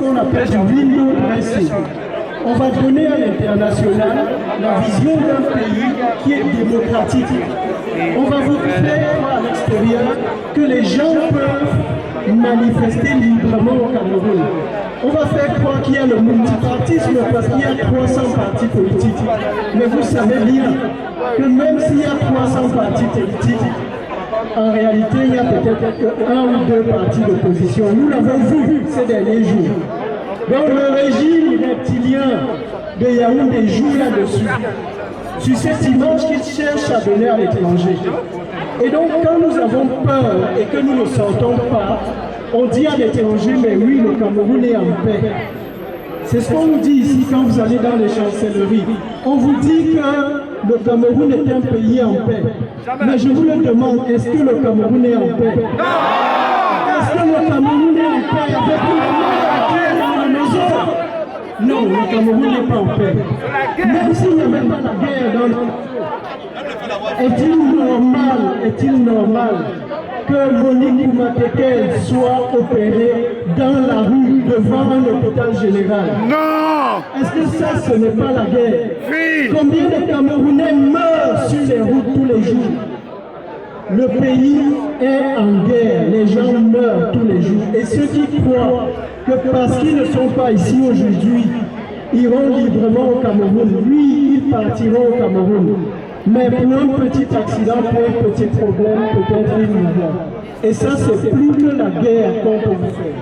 qu'on appelle du window dressing. On va donner à l'international la vision d'un pays qui est démocratique. On va vous faire croire à l'extérieur que les gens peuvent manifester librement au Cameroun. On va faire croire qu'il y a le multipartisme parce qu'il y a 300 partis politiques. Mais vous savez bien que même s'il y a 300 partis politiques, en réalité, il y a peut-être un ou deux partis d'opposition. Nous l'avons vu ces derniers jours. Donc le régime reptilien de Yaoundé joue là-dessus, sur cette image qu'il cherche à donner à l'étranger. Et donc quand nous avons peur et que nous ne sortons pas, on dit à l'étranger, mais oui, le Cameroun est en paix. C'est ce qu'on nous dit ici quand vous allez dans les chancelleries. On vous dit que le Cameroun est un pays en paix. Mais je vous le demande, est-ce que le Cameroun est en paix? Est-ce que le Cameroun est en paix avec une maison? Non, le Cameroun n'est pas en paix. Même s'il n'y a même pas la guerre dans le... Est-il normal que Monique Oumatekel soit opérée dans la rue devant un hôpital général? Non! Est-ce que ça, ce n'est pas la guerre? Oui. Combien de Camerounais meurent sur les routes tous les jours? Le pays est en guerre, les gens meurent tous les jours. Et ceux qui croient que parce qu'ils ne sont pas ici aujourd'hui, iront librement au Cameroun, oui, ils partiront au Cameroun. Mais pour un petit accident, pour un petit problème, peut-être ils mourront. Et ça, c'est plus que la guerre qu'on peut vous faire.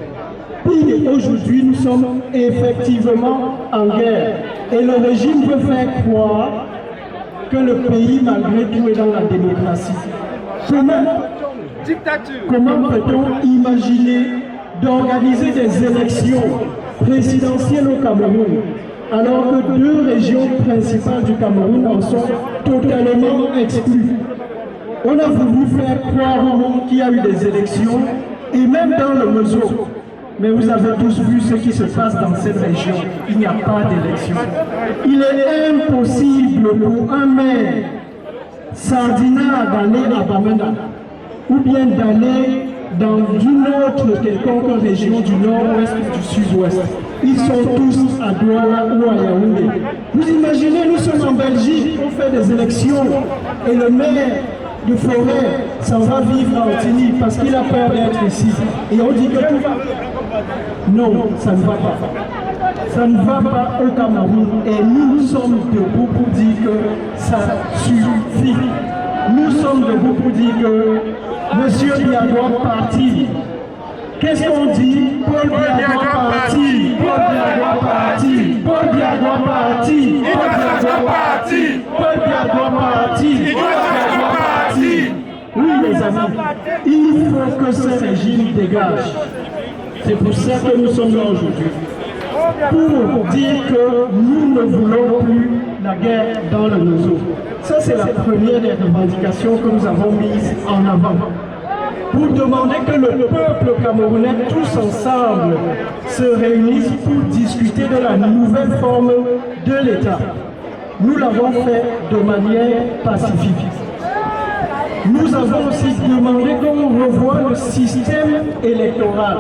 Puis aujourd'hui, nous sommes effectivement en guerre. Et le régime veut faire croire que le pays, malgré tout, est dans la démocratie. Comment peut-on imaginer d'organiser des élections présidentielles au Cameroun alors que deux régions principales du Cameroun en sont totalement exclues? On a voulu faire croire au monde qu'il y a eu des élections, et même dans le Mezo. Mais vous avez tous vu ce qui se passe dans cette région. Il n'y a pas d'élection. Il est impossible pour un maire Sardina d'aller à Bamenda, ou bien d'aller dans une autre quelconque région du nord-ouest ou du sud-ouest. Ils sont tous à Douala ou à Yaoundé. Vous imaginez, nous sommes en Belgique, on fait des élections et le maire de Forêt s'en va vivre à Otini parce qu'il a peur d'être ici. Et on dit que tout va. Non, ça ne va pas. Ça ne va pas au Cameroun et nous sommes debout pour dire que ça suffit. Nous sommes debout pour dire que M. Biya doit partir. Qu'est-ce qu'on dit? Paul Biya doit partir. Paul Biya doit partir. Paul Biya doit partir. Paul Biya doit partir. Oui, les amis, il faut que ce régime dégage. C'est pour ça que nous sommes là aujourd'hui. Pour dire que nous ne voulons plus la guerre dans le Mezo. Ça, c'est la première des revendications que nous avons mises en avant. Pour demander que le peuple camerounais, tous ensemble, se réunisse pour discuter de la nouvelle forme de l'État. Nous l'avons fait de manière pacifique. Nous avons aussi demandé qu'on revoie le système électoral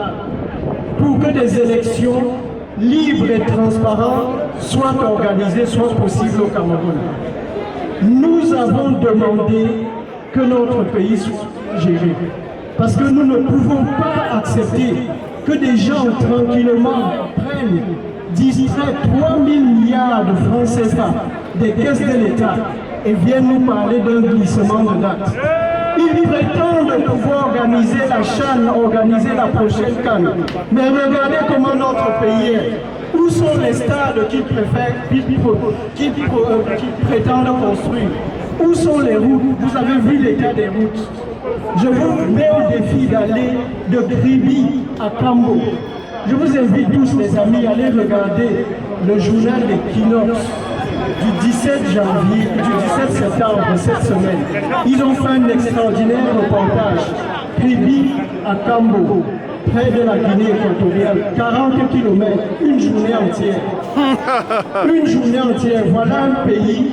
pour que des élections libres et transparentes soient organisées, soient possibles au Cameroun. Nous avons demandé que notre pays soit géré. Parce que nous ne pouvons pas accepter que des gens tranquillement prennent, distraient 3 000 milliards de francs CFA des caisses de l'État et viennent nous parler d'un glissement de date. Ils prétendent pouvoir organiser la CHAN, organiser la prochaine CAN. Mais regardez comment notre pays est. Où sont les stades qu'ils prétendent construire? Où sont les routes? Vous avez vu l'état des routes. Je vous mets au défi d'aller de Kribi à Kambo. Je vous invite tous les amis à aller regarder le journal d'Equinox du 17 janvier, du 17 septembre cette semaine. Ils ont fait un extraordinaire reportage, Kribi à Kambo, près de la Guinée équatoriale, 40 kilomètres, une journée entière. Une journée entière, voilà un pays.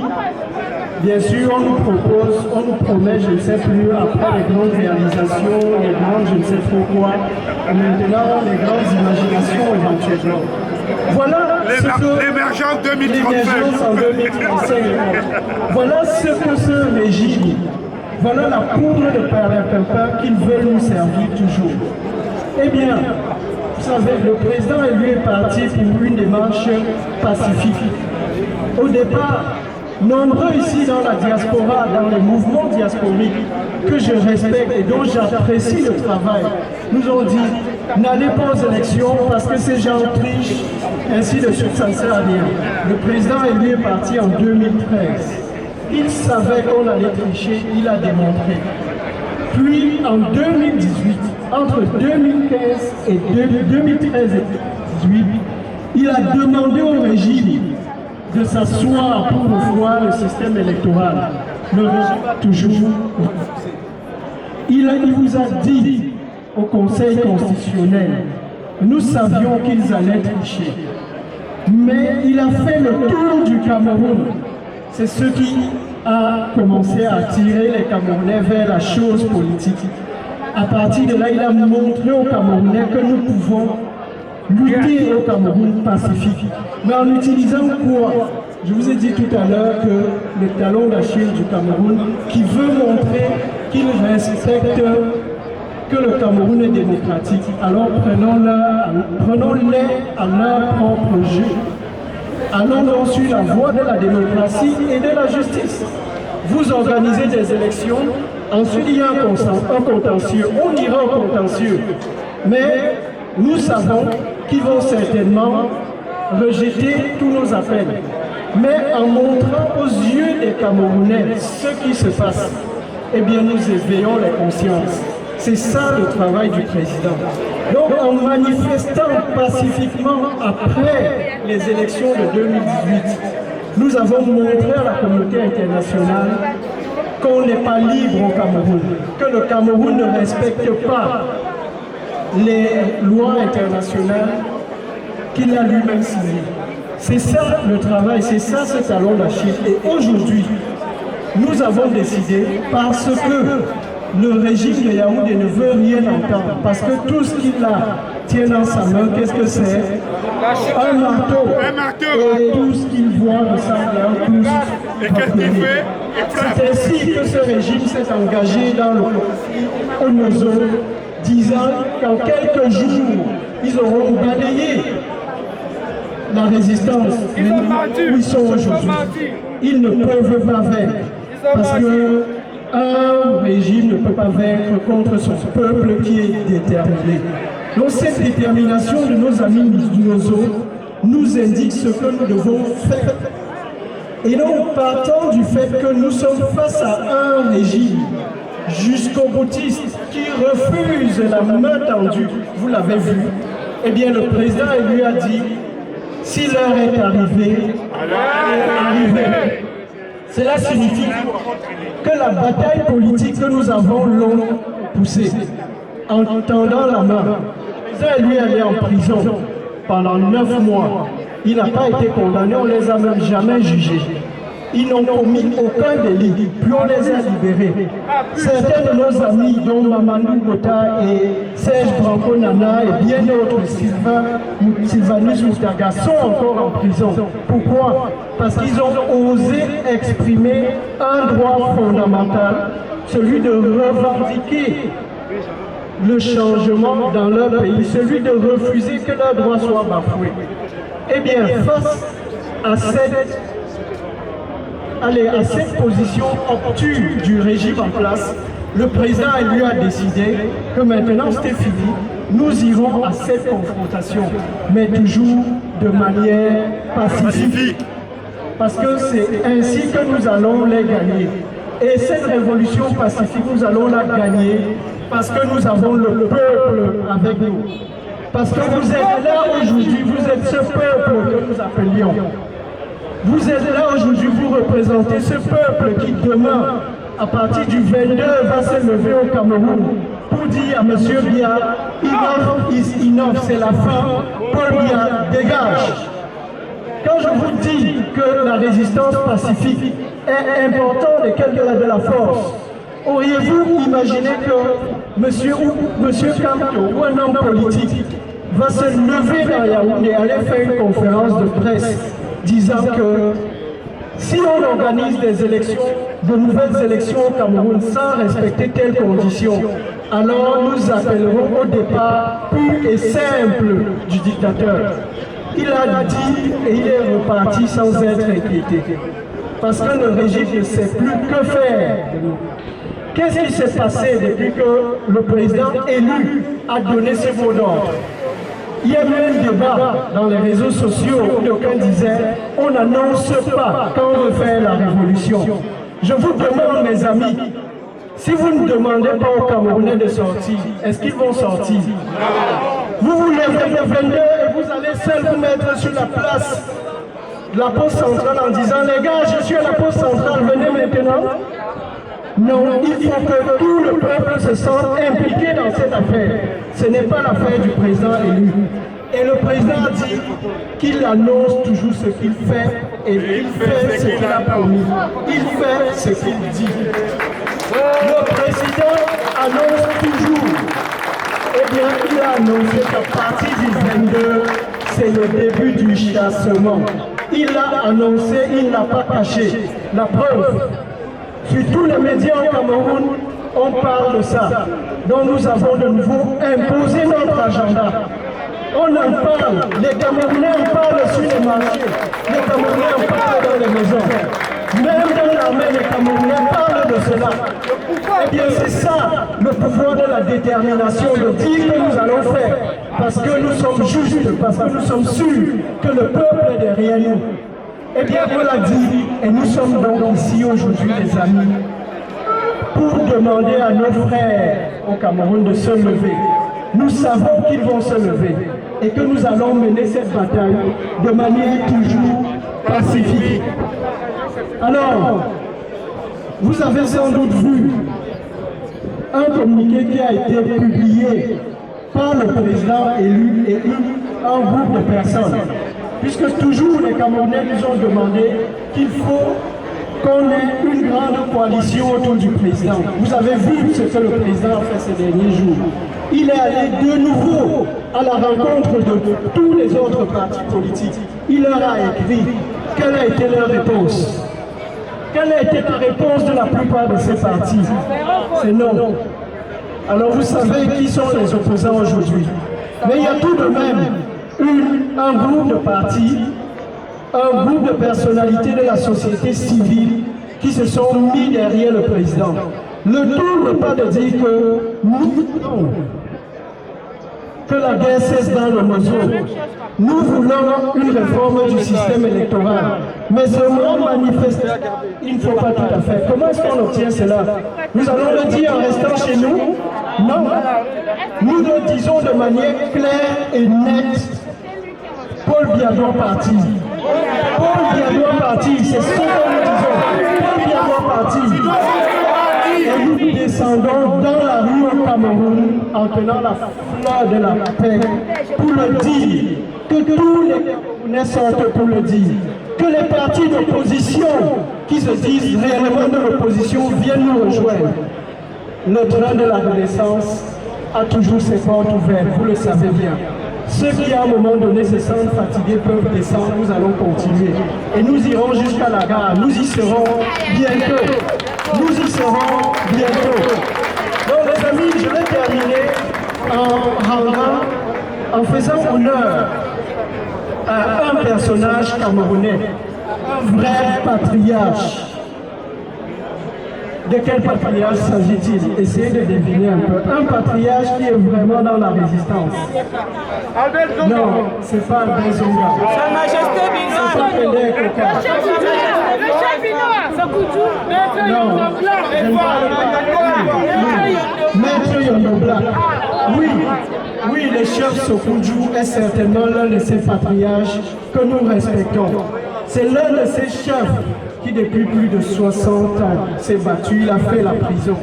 Bien sûr, on nous propose, on nous promet, je ne sais plus, après les grandes réalisations, les grandes je ne sais trop quoi, maintenant les grandes imaginations éventuellement. Voilà l'émergence 2035. En 2035. Voilà ce que ce régime, voilà la poudre de perlimpinpin qu'ils veulent nous servir toujours. Eh bien, vous savez, le président lui est parti pour une démarche pacifique. Au départ, nombreux ici dans la diaspora, dans les mouvements diasporiques que je respecte et dont j'apprécie le travail, nous ont dit n'allez pas aux élections parce que ces gens trichent, ainsi de suite, ça ne sert à rien. Le président lui est parti en 2013. Il savait qu'on allait tricher, il a démontré. Puis en 2018, entre 2015 et 2013 et 2018, il a demandé au régime de s'asseoir pour revoir le système électoral. Le régime a toujours refusé. Il vous a dit au Conseil constitutionnel, nous savions qu'ils allaient tricher, mais il a fait le tour du Cameroun. C'est ce qui a commencé à attirer les Camerounais vers la chose politique. À partir de là, il a montré aux Camerounais que nous pouvons lutter au Cameroun pacifique. Mais en utilisant quoi? Je vous ai dit tout à l'heure que le talon d'Achille du Cameroun, qui veut montrer qu'il respecte, que le Cameroun est démocratique, alors prenons-les à leur propre jeu. Allons donc sur la voie de la démocratie et de la justice. Vous organisez des élections, ensuite il y a un contentieux, on ira au contentieux. Mais nous savons qu'ils vont certainement rejeter tous nos appels. Mais en montrant aux yeux des Camerounais ce qui se passe, eh bien nous éveillons les consciences. C'est ça le travail du président. Donc en manifestant pacifiquement après les élections de 2018, nous avons montré à la communauté internationale qu'on n'est pas libre au Cameroun, que le Cameroun ne respecte pas les lois internationales qu'il a lui-même signées. C'est ça le travail, c'est ça ce talon d'Achille. Et aujourd'hui, nous avons décidé, parce que le régime de Yaoundé ne veut rien entendre, parce que tout ce qu'il a tient dans sa main, qu'est-ce que c'est? Un marteau. Et tout ce qu'il voit ressemble à un pouce. Et qu'est-ce qu'il fait? C'est ainsi que ce régime s'est engagé dans le conflit au Nozo, disant qu'en quelques jours, ils auront balayé la résistance. Mais où ils sont aujourd'hui? Ils ne peuvent pas vaincre. Parce qu'un régime ne peut pas vaincre contre son peuple qui est déterminé. Donc cette détermination de nos amis du Nozo nous indique ce que nous devons faire. Et donc partant du fait que nous sommes face à un régime jusqu'au boutiste qui refuse la main tendue, vous l'avez vu, eh bien le président lui a dit, si l'heure est arrivée, cela signifie que la bataille politique que nous avons longue poussée, en tendant la main, il lui allait en prison pendant 9 mois. Il n'a pas été condamné, on ne les a même jamais jugés. Ils n'ont commis aucun délit, puis on les a libérés. Certains de nos amis, dont Mamadou Bota et Serge Branco Nana et bien d'autres, Sylvanus Moutaga, sont encore en prison. Pourquoi? Parce qu'ils ont osé exprimer un droit fondamental, celui de revendiquer le changement dans leur pays, celui de refuser que leurs droits soient bafoués. Eh bien, face à cette position obtuse du régime en place, le président lui a décidé que maintenant c'était fini, nous irons à cette confrontation, mais toujours de manière pacifique. Parce que c'est ainsi que nous allons les gagner. Et cette révolution pacifique, nous allons la gagner parce que nous avons le peuple avec nous. Parce que vous êtes là aujourd'hui, vous êtes ce peuple que nous appelions. Vous êtes là aujourd'hui, vous représentez ce peuple qui demain, à partir du 22, va se lever au Cameroun pour vous dis à M. Biya, enough is enough, c'est la fin, Paul Biya, dégage. Quand je vous dis que la résistance pacifique est importante et qu'elle a de la force, auriez-vous imaginé que monsieur Kamto ou un homme politique va se lever dans Yaoundé et aller faire une conférence de presse disant que si on organise des élections, de nouvelles élections au Cameroun sans respecter telles conditions, alors nous appellerons au départ pur et simple du dictateur. Il a dit et il est reparti sans être inquiété. Parce que le régime ne sait plus que faire. Qu'est-ce qui s'est passé depuis que le président élu a donné ses mots d'ordre? Il y a eu un débat dans les réseaux sociaux où d'aucuns disaient « on n'annonce pas quand on veut faire la révolution ». Je vous demande, mes amis, si vous ne demandez pas aux Camerounais de sortir, est-ce qu'ils vont sortir? Vous vous lèverez le 22 et vous allez seul vous mettre sur la place de la poste centrale en disant « les gars, je suis à la poste centrale, venez maintenant ». Non, il faut que tout le peuple se sente impliqué dans cette affaire. Ce n'est pas l'affaire du président élu. Et le président a dit qu'il annonce toujours ce qu'il fait et il fait ce qu'il a promis. Il fait ce qu'il dit. Le président annonce toujours. Eh bien, il a annoncé qu'à partir du 22, c'est le début du chassement. Il a annoncé, il n'a pas caché. La preuve. Sur tous les médias au Cameroun, on parle de ça. Donc nous avons de nouveau imposé notre agenda. On en parle, les Camerounais en parlent sur les marchés, les Camerounais en parlent dans les maisons. Même dans l'armée, les Camerounais parlent de cela. Eh bien c'est ça, le pouvoir de la détermination, de dire que nous allons faire. Parce que nous sommes justes, parce que nous sommes sûrs que le peuple est derrière nous. Eh bien, on l'a dit, et nous sommes donc ici aujourd'hui, les amis, pour demander à nos frères au Cameroun de se lever. Nous savons qu'ils vont se lever et que nous allons mener cette bataille de manière toujours pacifique. Alors, vous avez sans doute vu un communiqué qui a été publié par le président élu et un groupe de personnes. Puisque toujours les Camerounais nous ont demandé qu'il faut qu'on ait une grande coalition autour du président. Vous avez vu ce que le président a fait ces derniers jours. Il est allé de nouveau à la rencontre de tous les autres partis politiques. Il leur a écrit. Quelle a été leur réponse? Quelle a été la réponse de la plupart de ces partis? C'est non. Alors vous savez qui sont les opposants aujourd'hui. Mais il y a tout de même un groupe de partis, un groupe de personnalités de la société civile qui se sont mis derrière le président. Le tout n'est pas de dire que nous voulons que la guerre cesse dans le Moselle. Nous voulons une réforme du système électoral. Mais ce mot manifeste, il ne faut pas tout à fait. Comment est-ce qu'on obtient cela? Nous allons le dire en restant chez nous? Non. Nous le disons de manière claire et nette. Paul Biya doit partir. Paul Biya doit partir, c'est ce que nous disons. Paul Biya doit partir. Et nous descendons dans la rue au Cameroun en tenant la fleur de la paix pour le dire, que tous les Camerounais sortent pour le dire, que les partis d'opposition qui se disent réellement de l'opposition viennent nous rejoindre. Le train de la Renaissance a toujours ses portes ouvertes, vous le savez bien. Ceux qui à un moment donné se sentent fatigués peuvent descendre, nous allons continuer. Et nous irons jusqu'à la gare, nous y serons bientôt. Nous y serons bientôt. Donc les amis, je vais terminer en faisant honneur à un personnage camerounais, un vrai patriarche. De quel patriarche s'agit-il? Essayez de deviner un peu. Un patriarche qui est vraiment dans la résistance. Non, ce n'est pas Albert Zonga. Sa Majesté Binois. Ce n'est pas Pelé Koka. Le chef Binois. Sokoudjou. Non, je ne parle pas. Maître Yondobla. Oui, oui, le chef Sokoudjou est certainement l'un de ces patriarches que nous respectons. C'est l'un de ces chefs qui depuis plus de 60 ans s'est battu, il a fait la prison.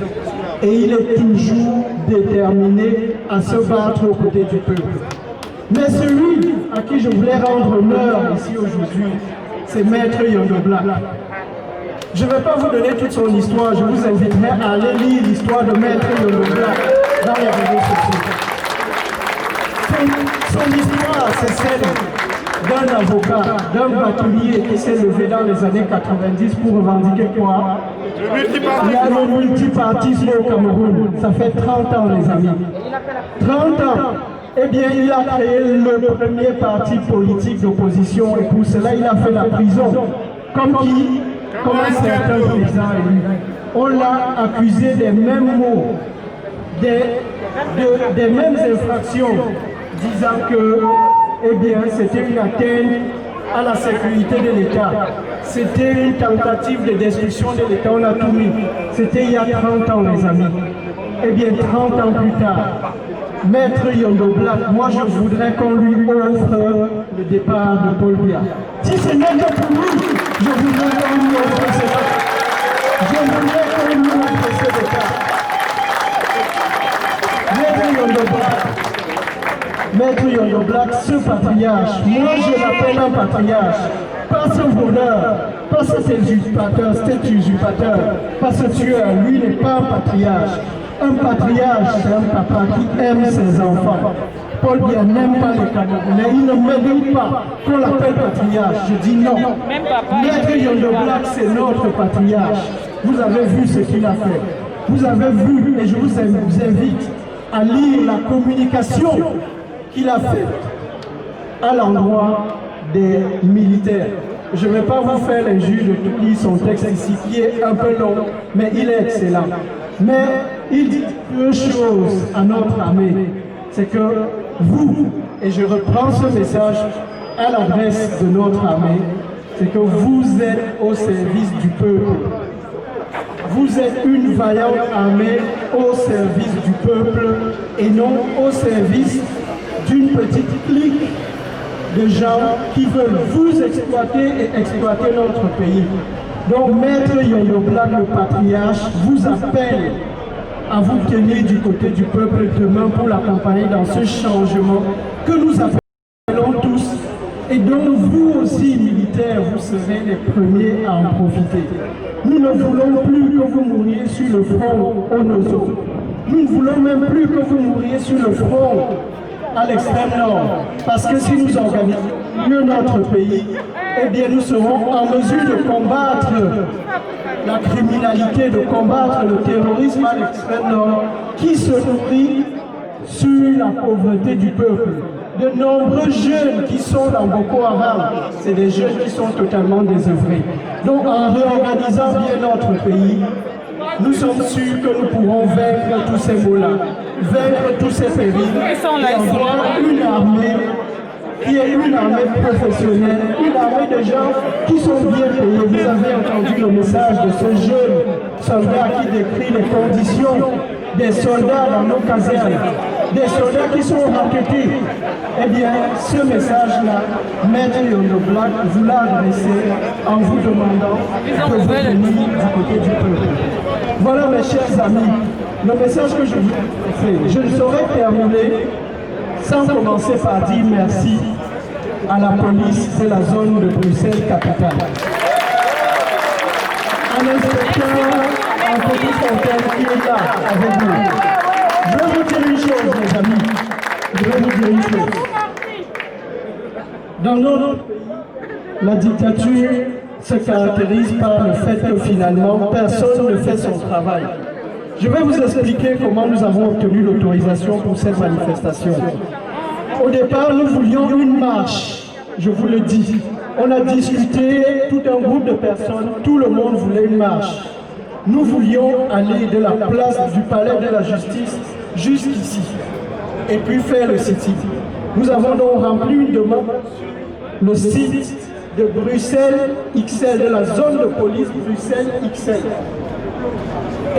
et il est toujours déterminé à se battre aux côtés du peuple. Mais celui à qui je voulais rendre honneur ici aujourd'hui, c'est Maître Yondo Black. Je ne vais pas vous donner toute son histoire, je vous inviterai à aller lire l'histoire de Maître Yondo Black dans les réseaux sociaux. Son histoire, c'est celle d'un avocat, d'un bâtonnier qui s'est levé dans les années 90 pour revendiquer quoi? Il y a le multipartisme au Cameroun. Ça fait 30 ans, les amis. 30 ans. Eh bien, il a créé le premier parti politique d'opposition et pour cela, il a fait la prison. Comme qui? Comme un certain président élu. On l'a accusé des mêmes mots, des mêmes infractions, disant que, eh bien, c'était une atteinte à la sécurité de l'État. C'était une tentative de destruction de l'État, on a tout mis. C'était il y a 30 ans, les amis. Eh bien, 30 ans plus tard, Maître Yondo Black, moi je voudrais qu'on lui offre le départ de Paul Biya. Si ce n'est que pour lui, je voudrais qu'on lui offre ce départ. Je voudrais qu'on lui offre ce départ. Maître Yondo Black. Maître Yondo Black, ce patriarche, moi je l'appelle un patriarche, pas ce voleur, pas cet usurpateur, pas ce tueur, lui n'est pas un patriarche. Un patriarche, c'est un papa qui aime ses enfants. Paul Biya n'aime pas les Camerounais, il ne mérite pas qu'on l'appelle patriarche. Je dis non. Maître Yondo Black, c'est notre patriarche. Vous avez vu ce qu'il a fait. Vous avez vu, et je vous invite à lire la communication qu'il a faite à l'endroit des militaires. Je ne vais pas vous faire l'injure de tout lire son texte ici, qui est un peu long, mais il est excellent. Mais il dit deux choses à notre armée. C'est que vous, et je reprends ce message à l'adresse de notre armée, c'est que vous êtes au service du peuple. Vous êtes une vaillante armée au service du peuple et non au service d'une petite clique de gens qui veulent vous exploiter et exploiter notre pays. Donc, Maître Yondo Black, le patriarche, vous appelle à vous tenir du côté du peuple demain pour l'accompagner dans ce changement que nous appelons tous et dont vous aussi, militaires, vous serez les premiers à en profiter. Nous ne voulons plus que vous mouriez sur le front au Nozo. Nous ne voulons même plus que vous mouriez sur le front à l'extrême nord. Parce que si nous organisons mieux notre pays, eh bien nous serons en mesure de combattre la criminalité, de combattre le terrorisme à l'extrême nord qui se nourrit sur la pauvreté du peuple. De nombreux jeunes qui sont dans Boko Haram, c'est des jeunes qui sont totalement désœuvrés. Donc en réorganisant bien notre pays, nous sommes sûrs que nous pourrons vaincre tous ces maux-là, vaincre tous ces périls et avoir une armée qui est une armée professionnelle, une armée de gens qui sont bien payés. Vous avez entendu le message de ce jeune soldat qui décrit les conditions des soldats dans nos casernes, des soldats qui sont raquettés. Eh bien, ce message-là, Maître Yondo Black vous l'a adressé en vous demandant de vous tenir du côté du peuple. Voilà mes chers amis, le message que je vous ai fait. Je ne saurais terminer sans commencer par dire merci à la police de la zone de Bruxelles-Capitale. À l'inspecteur Anthony Fontaine qui est là avec nous. Je vais vous dire une chose, mes amis. Je vais vous dire une chose. Dans notre pays, la dictature se caractérise par le fait que finalement, personne ne fait son travail. Je vais vous expliquer comment nous avons obtenu l'autorisation pour cette manifestation. Au départ, nous voulions une marche, je vous le dis. On a discuté, tout un groupe de personnes, tout le monde voulait une marche. Nous voulions aller de la place du palais de la justice jusqu'ici, et puis faire le sitting. Nous avons donc rempli une demande, le site de Bruxelles XL, de la zone de police Bruxelles XL.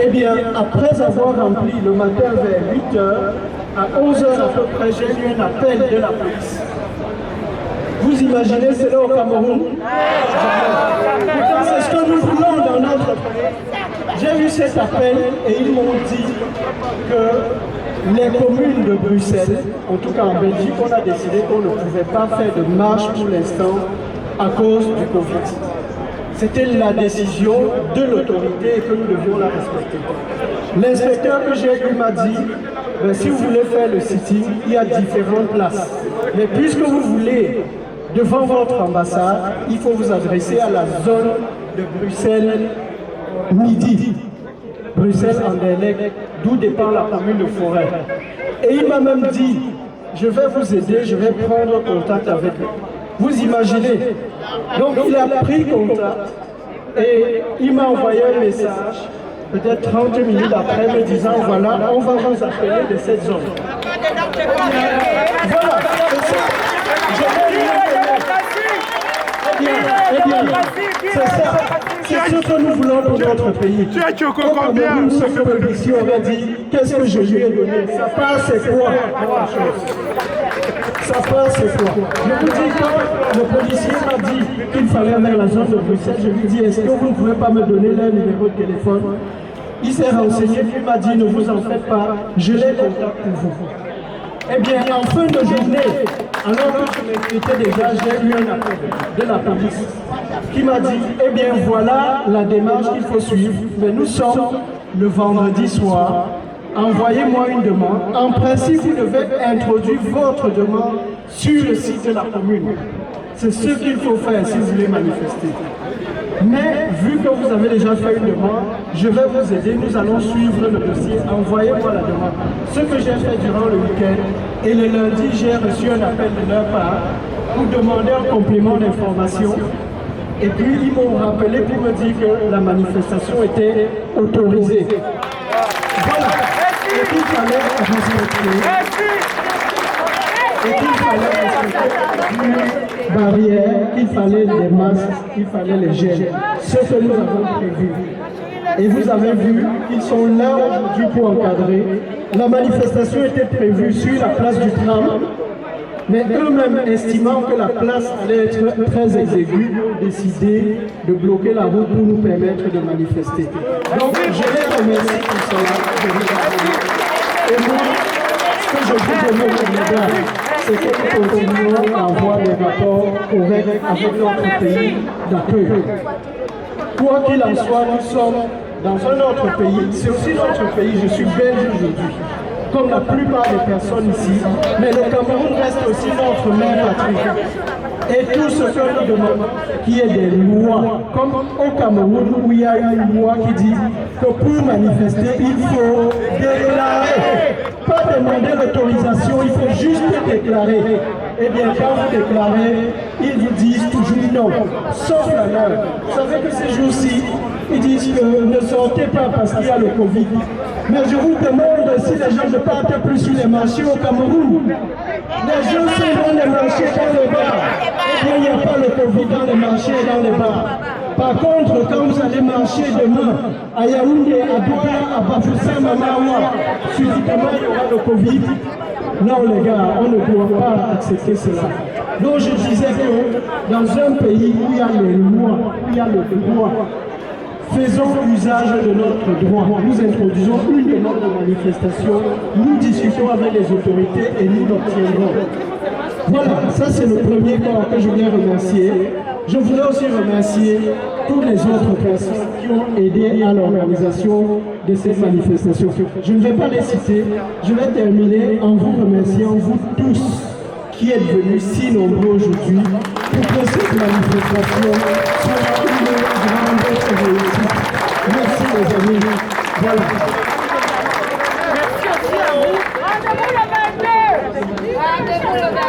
Eh bien, après avoir rempli le matin vers 8 h, à 11 h à peu près, j'ai eu un appel de la police. Vous imaginez cela au Cameroun? C'est ce que nous voulons dans notre pays. J'ai eu cet appel et ils m'ont dit que les communes de Bruxelles, en tout cas en Belgique, on a décidé qu'on ne pouvait pas faire de marche pour l'instant à cause du Covid. C'était la décision de l'autorité et que nous devions la respecter. L'inspecteur que j'ai eu m'a dit, si vous voulez faire le sitting, il y a différentes places. Mais puisque vous voulez, devant votre ambassade, il faut vous adresser à la zone de Bruxelles Midi. Bruxelles Anderlecht, d'où dépend la commune de Forêt. Et il m'a même dit, je vais vous aider, je vais prendre contact avec eux. Vous imaginez? Donc il a pris contact et il m'a envoyé un message, peut-être 30 minutes après, me disant voilà, on va vous appeler de cette zone. Voilà, c'est ça. Je vais lui c'est ça. C'est ce que nous voulons pour notre pays. Tu as Choco combien? Ce que le policier aurait dit, qu'est-ce que je lui ai donné? Ça passe, c'est quoi? Ça passe, c'est quoi? Je vous dis, quand le policier m'a dit qu'il fallait aller à la zone de Bruxelles, je lui ai dit, est-ce que vous ne pouvez pas me donner leur numéro de téléphone? Il s'est renseigné, puis il m'a dit, ne vous en faites pas, je les contacte pour vous. Eh bien, en fin de journée, alors que je m'inquiétais déjà, j'ai eu un appel de la police qui m'a dit, eh bien voilà la démarche qu'il faut suivre, mais nous sommes le vendredi soir, envoyez-moi une demande. En principe, vous devez introduire votre demande sur le site de la commune. C'est ce qu'il faut faire si vous voulez manifester. Mais vu que vous avez déjà fait une demande, je vais vous aider, nous allons suivre le dossier, envoyez-moi la demande. Ce que j'ai fait durant le week-end, et le lundi, j'ai reçu un appel de leur part pour demander un complément d'information. Et puis, ils m'ont rappelé pour me dire que la manifestation était autorisée. Voilà. Et qu'il fallait respecter. Et qu'il fallait respecter une barrière, qu'il fallait des masques, qu'il fallait les gels. Ce que nous avons prévu. Et vous avez vu qu'ils sont là aujourd'hui pour encadrer. La manifestation était prévue sur la place du tram. Mais eux-mêmes, estimant que la place allait être très exiguë, ont décidé de bloquer la route pour nous permettre de manifester. Donc, je les remercie pour cela. Et moi, ce que je vous demande, mesdames, c'est que nous continuons à avoir des rapports corrects avec notre pays d'accueil. Quoi qu'il en soit, nous sommes dans un autre pays. C'est aussi notre pays. Je suis belge aujourd'hui, comme la plupart des personnes ici, mais le Cameroun reste aussi notre mère patrie. Et tout ce que nous demandons, qu'il y ait des lois, comme au Cameroun où il y a une loi qui dit que pour manifester, il faut déclarer. Pas demander l'autorisation, il faut juste déclarer. Eh bien, quand vous déclarez, ils vous disent toujours non, sauf la leur. Vous savez que ces jours-ci, ils disent que ne sortez pas parce qu'il y a le Covid. Mais je vous demande si les gens ne partent plus sur les marchés au Cameroun. Les gens sont dans les marchés, dans les bars. Eh bien, il n'y a pas le Covid dans les marchés et dans les bars. Par contre, quand vous allez marcher demain à Yaoundé, à Douala, à Bafoussam, à Maroua, subitement il y aura le Covid. Non les gars, on ne doit pas accepter cela. Donc je disais que dans un pays où il y a les lois, où il y a le droit, faisons usage de notre droit. Nous introduisons une demande de manifestation, nous discutons avec les autorités et nous l'obtiendrons. Voilà, ça c'est le premier corps que je voulais remercier. Je voulais aussi remercier toutes les autres personnes qui ont aidé à l'organisation de cette manifestation. Je ne vais pas les citer, je vais terminer en vous remerciant, vous tous qui êtes venus si nombreux aujourd'hui pour que cette manifestation soit une grande réussite. Merci les amis. Voilà. Merci aussi à vous. Rendez-vous le 22. Rendez-vous le 22.